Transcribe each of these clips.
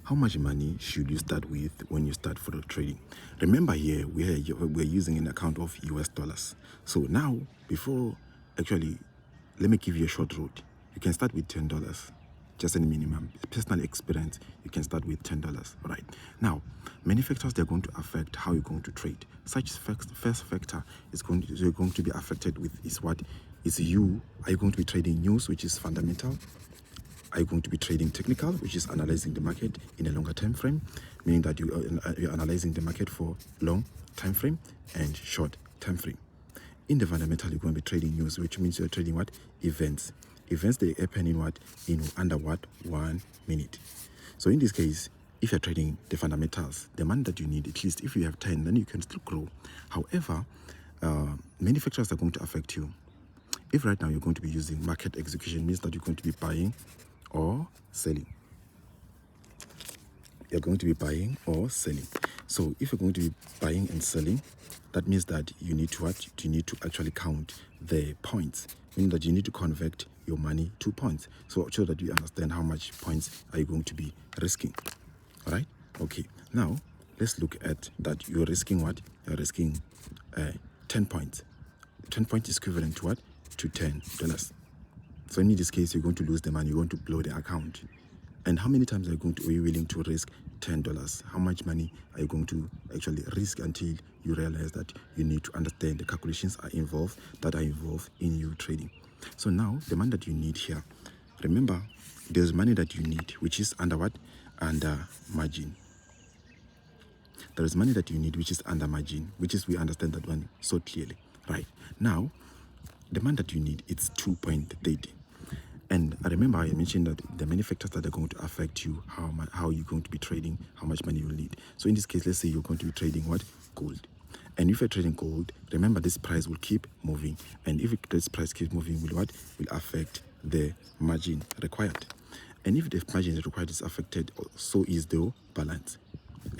how much money should you start with when you start for the trading? Remember here, we're using an account of US dollars. So now, before, actually, let me give you a short route. You can start with $10, just a minimum. Personal experience, you can start with $10, right? Now, many factors that are going to affect how you're going to trade. Such first factor is going to be affected with is what? Is you, are you going to be trading news, which is fundamental? Are you going to be trading technical, which is analyzing the market in a longer time frame, meaning that you're analyzing the market for long time frame and short time frame? In the fundamental, you're going to be trading news, which means you're trading what? Events. Events, they happen in what? In under what? 1 minute. So in this case, if you're trading the fundamentals, the money that you need, at least if you have 10, then you can still grow. However, many factors are going to affect you. If right now you're going to be using market execution, means that you're going to be buying or selling. You're going to be buying or selling. So if you're going to be buying and selling, that means that you need to what? You need to actually count the points, meaning that you need to convert your money to points, so that you understand how much points are you going to be risking. All right? Okay. Now let's look at that. You're risking what? You're risking 10 points. 10 points is equivalent to what? To $10. So in this case, you're going to lose the money. You're going to blow the account. And how many times are you willing to risk $10? How much money are you going to actually risk until you realize that you need to understand the calculations that are involved in you trading? So now the money that you need here, remember, there's money that you need, which is under what? Under margin. There is money that you need, which is under margin, which is, we understand that one so clearly, right? Now, the money that you need, it's 2.30. And I remember I mentioned that there are many factors that are going to affect you, how you're going to be trading, how much money you'll need. So in this case, let's say you're going to be trading what? Gold. And if you're trading gold, remember this price will keep moving. And if this price keeps moving, will affect the margin required. And if the margin required is affected, so is the balance.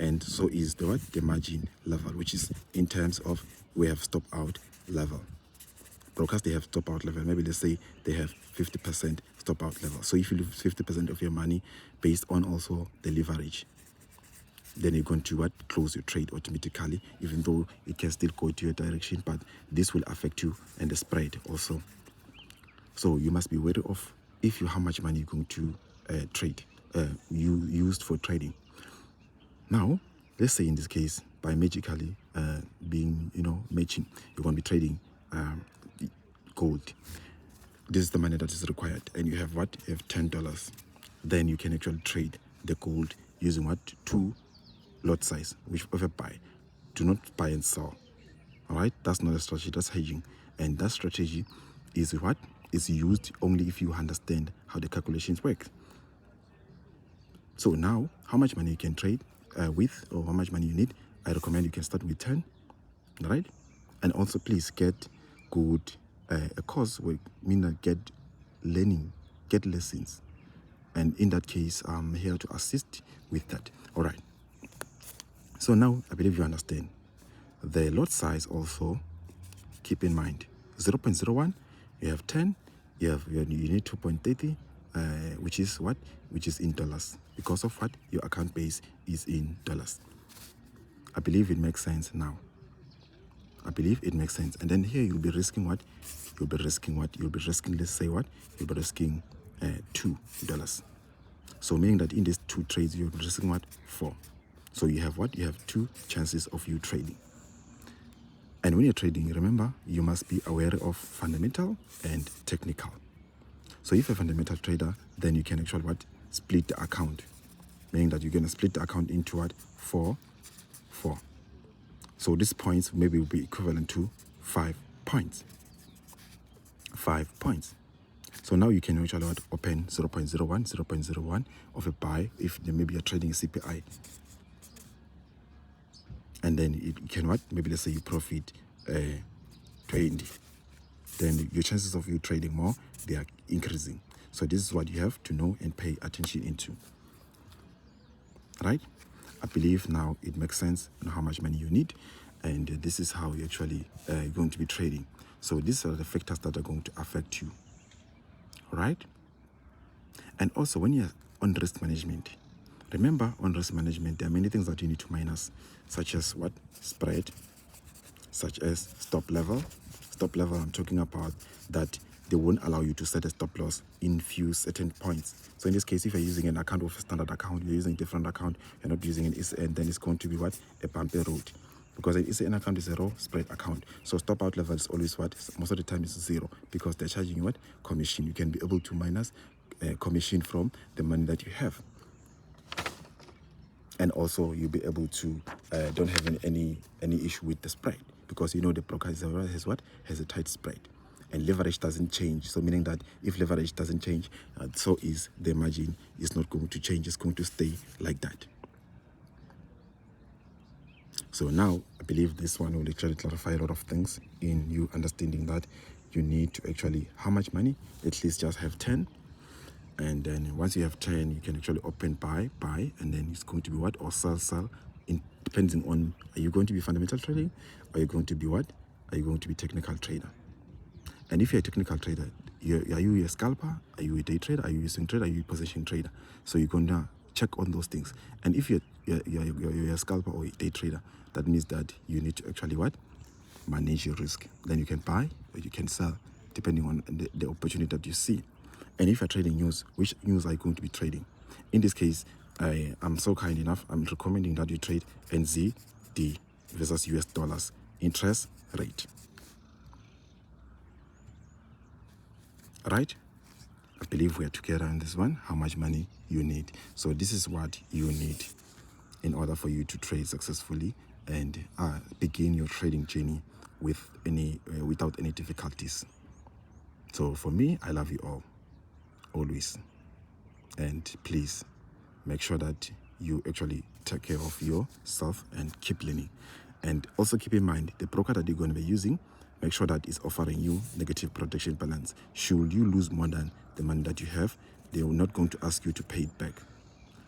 And so is the margin level, which is in terms of we have stop out level. Brokers, they have stop out level. Maybe let's say they have 50% stop out level. So if you lose 50% of your money based on also the leverage, then you're going to close your trade automatically, even though it can still go to your direction, but this will affect you and the spread also. So you must be wary of how much money you're going to trade, you used for trading. Now, let's say in this case, by magically being, matching, you're going to be trading gold. This is the money that is required, and you have what? You have $10. Then you can actually trade the gold using what? 2 lot size, whichever buy. Do not buy and sell. All right, that's not a strategy. That's hedging, and that strategy is what is used only if you understand how the calculations work. So now, how much money you can trade with, or how much money you need? I recommend you can start with 10. All right, and also please get good. A course will mean that get lessons, and in that case I'm here to assist with that. All right, so now I believe you understand the lot size. Also keep in mind 0.01, you have 10, you need 2.30, which is what? Which is in dollars, because of what? Your account base is in dollars. I believe it makes sense now. I believe it makes sense. And then here you'll be risking what? You'll be risking, let's say what? You'll be risking $2. So meaning that in these 2 trades, you'll be risking what? 4. So you have what? You have 2 chances of you trading. And when you're trading, remember, you must be aware of fundamental and technical. So if you're a fundamental trader, then you can actually what? Split the account. Meaning that you're going to split the account into what? 4. So these points maybe will be equivalent to 5 points. 5 points. So now you can actually open 0.01 of a buy if maybe you're trading CPI. And then you can what? Maybe let's say you profit 20. Then your chances of you trading more, they are increasing. So this is what you have to know and pay attention into. Right? I believe now it makes sense on how much money you need, and this is how you actually going to be trading. So these are the factors that are going to affect you. All right? And also when you're on risk management, Remember, on risk management, there are many things that you need to minus, such as what? Spread, such as stop level. Stop level, I'm talking about that they won't allow you to set a stop loss in few certain points. So in this case, if you're using an account of a standard account, you're using a different account, you're not using an SN, then it's going to be what? A bumpy road. Because an SN account is a raw spread account. So stop out level is always what? Most of the time it's 0, because they're charging you what? Commission. You can be able to minus commission from the money that you have. And also you'll be able to don't have any issue with the spread, because you know the broker has what? Has a tight spread, and leverage doesn't change. So meaning that if leverage doesn't change, so is the margin is not going to change. It's going to stay like that. So now I believe this one will actually clarify a lot of things in you understanding that you need to actually, how much money? At least just have 10. And then once you have 10, you can actually open buy, and then it's going to be what? Or sell, depending on, are you going to be fundamental trading? Are you going to be what? Are you going to be technical trader? And if you're a technical trader, are you a scalper? Are you a day trader? Are you a swing trader? Are you a position trader? So you're going to check on those things. And if you're a scalper or a day trader, that means that you need to actually what? Manage your risk. Then you can buy or you can sell, depending on the opportunity that you see. And if you're trading news, which news are you going to be trading? In this case, I am so kind enough, I'm recommending that you trade NZD versus US dollars interest rate. Right? I believe we are together on this one, how much money you need. So this is what you need in order for you to trade successfully and begin your trading journey with without any difficulties. So for me, I love you all, always. And please make sure that you actually take care of yourself and keep learning. And also keep in mind, the broker that you're going to be using, make sure that it's offering you negative protection balance. Should you lose more than the money that you have, they are not going to ask you to pay it back.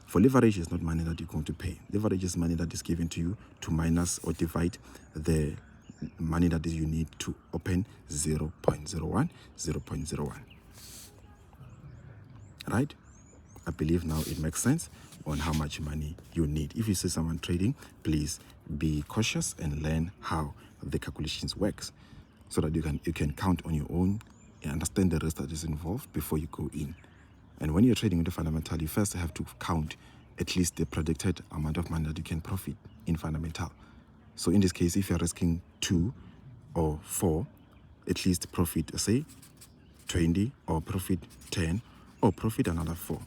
For leverage, it's not money that you're going to pay. Leverage is money that is given to you to minus or divide the money that you need to open 0.01, 0.01. Right? I believe now it makes sense on how much money you need. If you see someone trading, please be cautious and learn how the calculations works, so that you can count on your own and understand the risk that is involved before you go in. And when you're trading with the fundamental, you first have to count at least the predicted amount of money that you can profit in fundamental. So in this case, if you're risking 2 or 4, at least profit, say, 20 or profit 10 or profit another 4.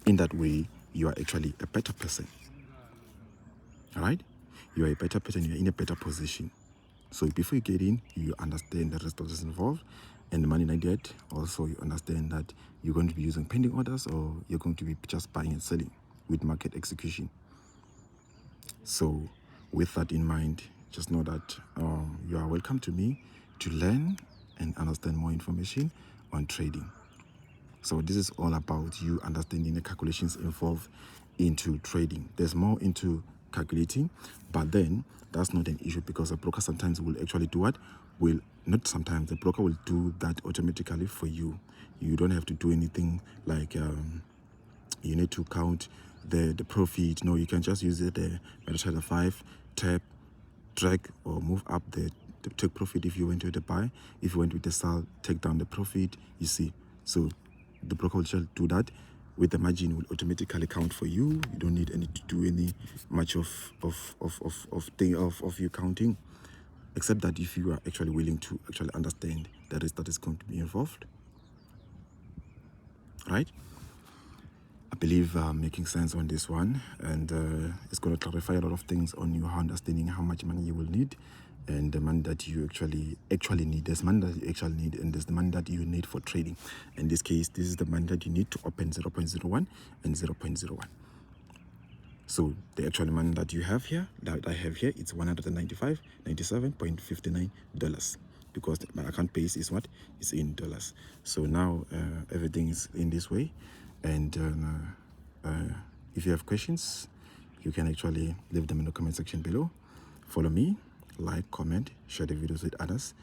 In that way, you are actually a better person. All right? You are a better person, you're in a better position. So before you get in, you understand the risk that is involved and the money needed. Also, you understand that you're going to be using pending orders, or you're going to be just buying and selling with market execution. So with that in mind, just know that you are welcome to me to learn and understand more information on trading. So this is all about you understanding the calculations involved into trading. There's more into calculating, but then that's not an issue, because a broker sometimes will actually do what? The broker will do that automatically for you. You don't have to do anything like you need to count the profit. No, you can just use it the MetaTrader 5, tap, drag, or move up the take profit if you went with the buy. If you went with the sell, take down the profit, you see. So the broker will just do that. With the margin, will automatically count for you. You don't need to do any much of you counting, except that if you are actually willing to actually understand the risk that is going to be involved. Right? I believe making sense on this one, and it's going to clarify a lot of things on you, understanding how much money you will need, and the money that you actually need. There's money that you actually need, and there's the money that you need for trading. In this case, this is the money that you need to open 0.01 and 0.01. So the actual money that you have here, that I have here, it's $197.59, because my account base is what? It's in dollars. So now everything is in this way. And if you have questions, you can actually leave them in the comment section below. Follow me, like, comment, share the videos with others,